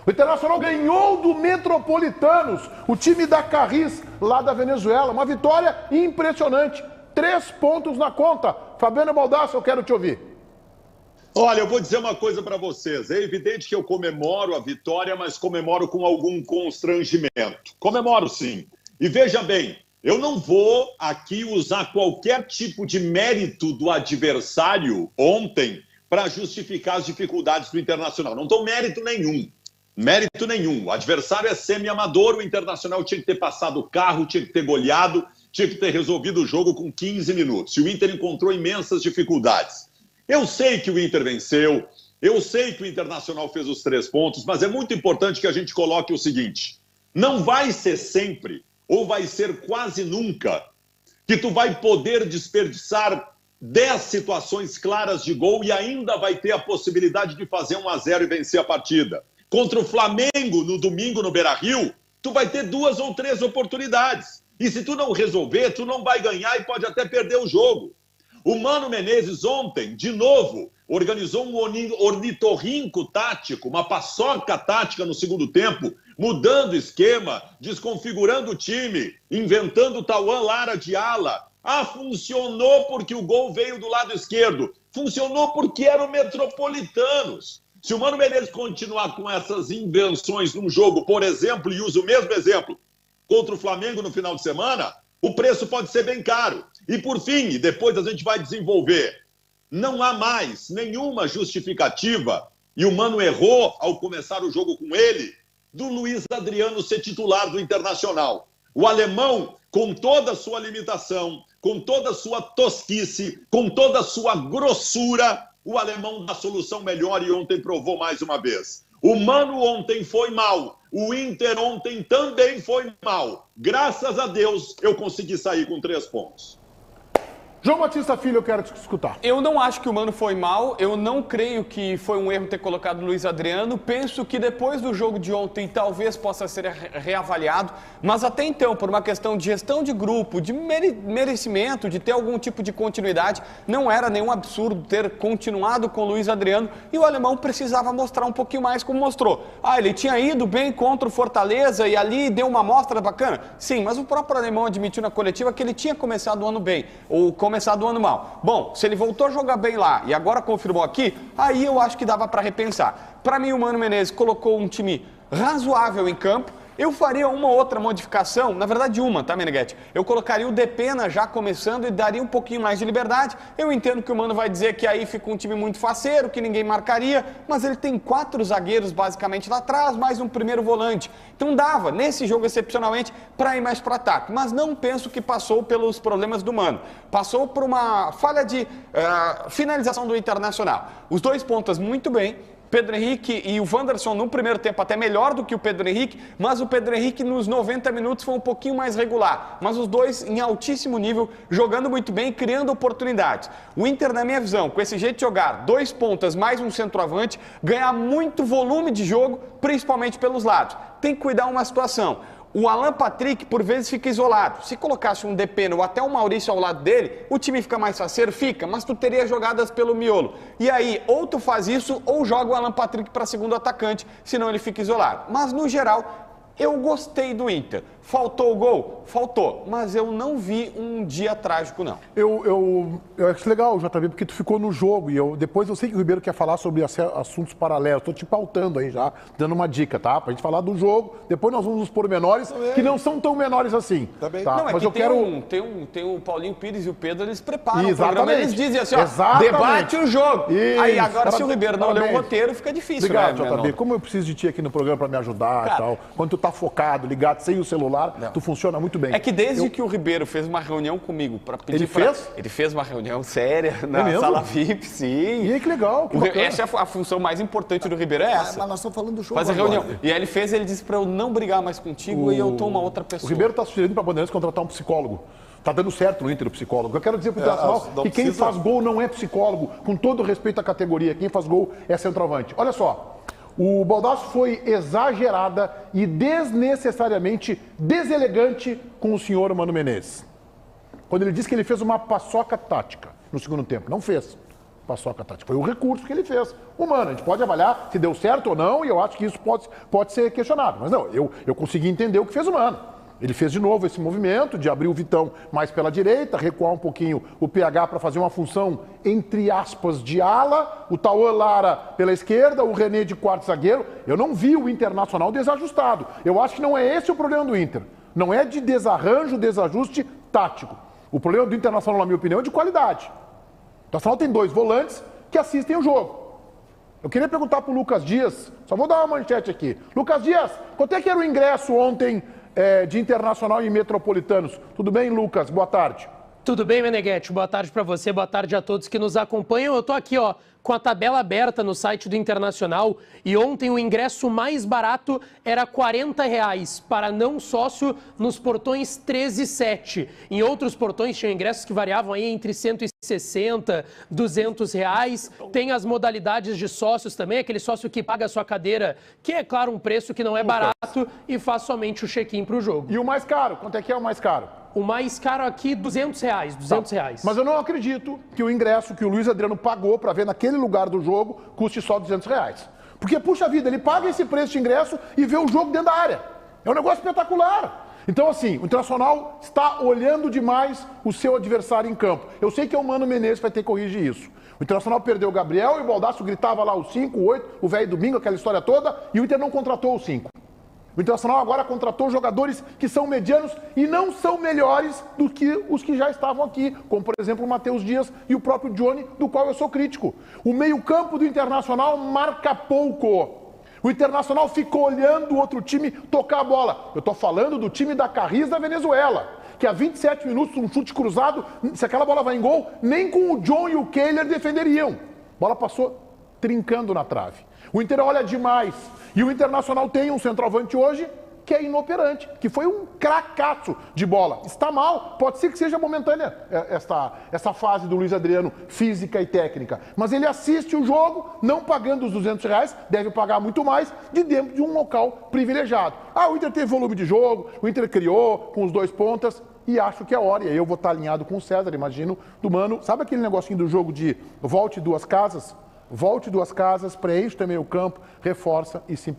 O Internacional ganhou do Metropolitanos, o time da Carris, lá da Venezuela. Uma vitória impressionante. 3 pontos na conta. Fabiano Baldassi, eu quero te ouvir. Olha, eu vou dizer uma coisa para vocês. É evidente que eu comemoro a vitória, mas comemoro com algum constrangimento. Comemoro, sim. E veja bem, eu não vou aqui usar qualquer tipo de mérito do adversário ontem para justificar as dificuldades do Internacional. Não dou mérito nenhum. Mérito nenhum. O adversário é semi-amador, o Internacional tinha que ter passado o carro, tinha que ter goleado, tinha que ter resolvido o jogo com 15 minutos. E o Inter encontrou imensas dificuldades. Eu sei que o Inter venceu, eu sei que o Internacional fez os 3 pontos, mas é muito importante que a gente coloque o seguinte: não vai ser sempre, ou vai ser quase nunca, que tu vai poder desperdiçar 10 situações claras de gol e ainda vai ter a possibilidade de fazer 1-0 e vencer a partida. Contra o Flamengo, no domingo, no Beira-Rio, tu vai ter 2 ou 3 oportunidades. E se tu não resolver, tu não vai ganhar e pode até perder o jogo. O Mano Menezes ontem, de novo, organizou um ornitorrinco tático, uma paçoca tática no segundo tempo, mudando o esquema, desconfigurando o time, inventando o Tauan Lara de ala. Ah, funcionou porque o gol veio do lado esquerdo. Funcionou porque era o Metropolitanos. Se o Mano Menezes continuar com essas invenções num jogo, por exemplo, e usa o mesmo exemplo, contra o Flamengo no final de semana, o preço pode ser bem caro. E por fim, e depois a gente vai desenvolver, não há mais nenhuma justificativa, e o Mano errou ao começar o jogo com ele, do Luiz Adriano ser titular do Internacional. O alemão, com toda a sua limitação, com toda a sua tosquice, com toda a sua grossura, o alemão dá solução melhor e ontem provou mais uma vez. O Mano ontem foi mal, o Inter ontem também foi mal. Graças a Deus eu consegui sair com 3 pontos. João Batista Filho, eu quero te escutar. Eu não acho que o Mano foi mal, eu não creio que foi um erro ter colocado o Luiz Adriano, penso que depois do jogo de ontem talvez possa ser reavaliado, mas até então, por uma questão de gestão de grupo, de merecimento, de ter algum tipo de continuidade, não era nenhum absurdo ter continuado com o Luiz Adriano e o alemão precisava mostrar um pouquinho mais como mostrou. Ah, ele tinha ido bem contra o Fortaleza e ali deu uma amostra bacana? Sim, mas o próprio alemão admitiu na coletiva que ele tinha começado o ano bem, ou começado o ano mal. Bom, se ele voltou a jogar bem lá e agora confirmou aqui, aí eu acho que dava para repensar. Para mim, o Mano Menezes colocou um time razoável em campo. Eu faria uma outra modificação, na verdade uma, tá, Meneghetti? Eu colocaria o Depena já começando e daria um pouquinho mais de liberdade. Eu entendo que o Mano vai dizer que aí fica um time muito faceiro, que ninguém marcaria, mas ele tem 4 zagueiros basicamente lá atrás, mais um primeiro volante. Então dava, nesse jogo excepcionalmente, para ir mais para ataque. Mas não penso que passou pelos problemas do Mano. Passou por uma falha de finalização do Internacional. Os 2 pontas muito bem. Pedro Henrique e o Wanderson no primeiro tempo até melhor do que o Pedro Henrique, mas o Pedro Henrique nos 90 minutos foi um pouquinho mais regular, mas os dois em altíssimo nível, jogando muito bem, criando oportunidades. O Inter, na minha visão, com esse jeito de jogar, 2 pontas mais um centroavante, ganhar muito volume de jogo, principalmente pelos lados. Tem que cuidar uma situação. O Alan Patrick, por vezes, fica isolado. Se colocasse um Depena ou até um Maurício ao lado dele, o time fica mais faceiro? Fica, mas tu teria jogadas pelo miolo. E aí, ou tu faz isso, ou joga o Alan Patrick para segundo atacante, senão ele fica isolado. Mas, no geral, eu gostei do Inter. Faltou o gol? Faltou. Mas eu não vi um dia trágico, não. Eu acho legal, JB, porque tu ficou no jogo. E depois eu sei que o Ribeiro quer falar sobre assuntos paralelos. Estou te pautando aí já, dando uma dica, tá? Pra gente falar do jogo. Depois nós vamos nos pormenores, que não são tão menores assim. Também. Tá? Não, é mas que eu quero... tem o Paulinho Pires e o Pedro, eles preparam Exatamente. o programa. Eles dizem assim, ó, Exatamente. debate o jogo. Isso. Aí agora, se o Ribeiro não lê Parabéns. o roteiro, fica difícil, Obrigado, né, JB. Como eu preciso de ti aqui no programa para me ajudar, cara, e tal. Quando tu tá focado, ligado, sem o celular, tu funciona muito bem. É que desde que o Ribeiro fez uma reunião comigo para pedir... Ele fez? Ele fez uma reunião séria na sala VIP, sim. E aí, que legal, que bacana. Essa é a função mais importante do Ribeiro, é essa. Mas nós estamos falando do jogo Fazer agora. reunião. E aí ele disse para eu não brigar mais contigo e eu tô uma outra pessoa. O Ribeiro tá sugerindo para a Bandeirantes contratar um psicólogo. Tá dando certo no Inter o psicólogo. Eu quero dizer pro Internacional que quem faz gol não é psicólogo, com todo respeito à categoria. Quem faz gol é centroavante. Olha só. O Baldassi foi exagerada e desnecessariamente deselegante com o senhor Mano Menezes. Quando ele disse que ele fez uma paçoca tática no segundo tempo. Não fez. Paçoca tática. Foi o recurso que ele fez. Humano, a gente pode avaliar se deu certo ou não, e eu acho que isso pode ser questionado. Mas não, eu consegui entender o que fez o Mano. Ele fez de novo esse movimento de abrir o Vitão mais pela direita, recuar um pouquinho o PH para fazer uma função, entre aspas, de ala, o Tauan Lara pela esquerda, o René de quarto zagueiro. Eu não vi o Internacional desajustado. Eu acho que não é esse o problema do Inter. Não é de desarranjo, desajuste tático. O problema do Internacional, na minha opinião, é de qualidade. O Internacional tem 2 volantes que assistem o jogo. Eu queria perguntar para o Lucas Dias, só vou dar uma manchete aqui. Lucas Dias, quanto é que era o ingresso ontem de Internacional e Metropolitanos? Tudo bem, Lucas? Boa tarde. Tudo bem, Meneghetti? Boa tarde para você, boa tarde a todos que nos acompanham. Eu tô aqui, ó, com a tabela aberta no site do Internacional e ontem o ingresso mais barato era R$ 40 para não sócio nos portões 13 e 7. Em outros portões tinham ingressos que variavam aí entre 160, R$ 200. Tem as modalidades de sócios também, aquele sócio que paga a sua cadeira, que é claro um preço que não é barato e faz somente o check-in para o jogo. E o mais caro? Quanto é que é o mais caro? O mais caro aqui, R$ 200. Tá. Mas eu não acredito que o ingresso que o Luiz Adriano pagou para ver naquele lugar do jogo custe só R$ 200. Porque, puxa vida, ele paga esse preço de ingresso e vê o jogo dentro da área. É um negócio espetacular. Então, assim, o Internacional está olhando demais o seu adversário em campo. Eu sei que é o Mano Menezes que vai ter que corrigir isso. O Internacional perdeu o Gabriel e o Baldasso gritava lá os 5, 8, o velho domingo, aquela história toda, e o Inter não contratou os 5. O Internacional agora contratou jogadores que são medianos e não são melhores do que os que já estavam aqui, como, por exemplo, o Matheus Dias e o próprio Johnny, do qual eu sou crítico. O meio-campo do Internacional marca pouco. O Internacional ficou olhando o outro time tocar a bola. Eu estou falando do time da Carris da Venezuela, que a 27 minutos, um chute cruzado, se aquela bola vai em gol, nem com o John e o Kehler defenderiam. A bola passou trincando na trave. O Inter olha demais. E o Internacional tem um centroavante hoje que é inoperante, que foi um cracaço de bola. Está mal, pode ser que seja momentânea essa fase do Luiz Adriano, física e técnica. Mas ele assiste o jogo, não pagando os R$200, deve pagar muito mais, de dentro de um local privilegiado. Ah, o Inter teve volume de jogo, o Inter criou com os 2 pontas, e acho que é hora, e aí eu vou estar alinhado com o César, imagino, do Mano. Sabe aquele negocinho do jogo de volte 2 casas? Volte 2 casas, preenche também o campo, reforça e simplifica.